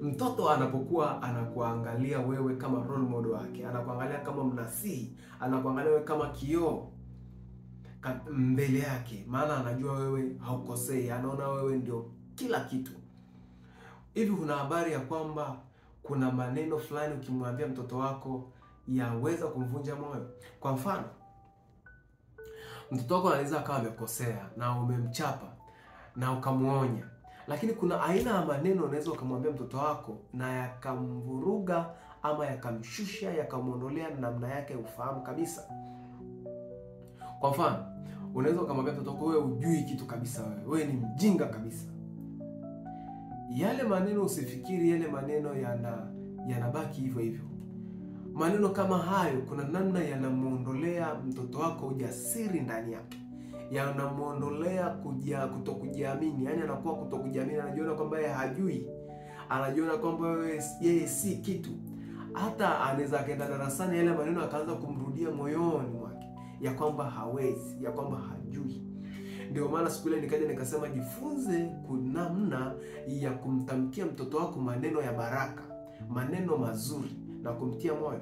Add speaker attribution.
Speaker 1: Mtoto anapokuwa anakuangalia wewe kama role model wake, anakuangalia kama mnasihi, anakuangalia wewe kama kioo mbele yake, maana anajua wewe haukosei, anaona wewe ndio kila kitu. Hivi kuna habari ya kwamba kuna maneno fulani ukimwambia mtoto wako yaweza kumvunja moyo? Kwa mfano, mtoto wako anaweza akawa amekosea na umemchapa na ukamuonya, lakini kuna aina ya maneno unaweza ukamwambia mtoto wako na yakamvuruga ama yakamshusha, yakamuondolea namna yake ufahamu kabisa. Kwa mfano, unaweza ukamwambia mtoto wako, wewe hujui kitu kabisa, wewe ni mjinga kabisa. Yale maneno usifikiri yale maneno yanabaki hivyo hivyo. Maneno kama hayo kuna namna yanamuondolea mtoto wako ujasiri ndani yake, yanamuondolea kutokujiamini. Yaani anakuwa kutokujiamini, anajiona kwamba yeye hajui, anajiona kwamba yeye si kitu. Hata anaweza kaenda darasani, yale maneno akaanza kumrudia moyoni mwake ya kwamba hawezi, ya kwamba hajui. Ndio maana siku ile nikaja nikasema jifunze namna ya kumtamkia mtoto wako maneno ya baraka, maneno mazuri na kumtia moyo.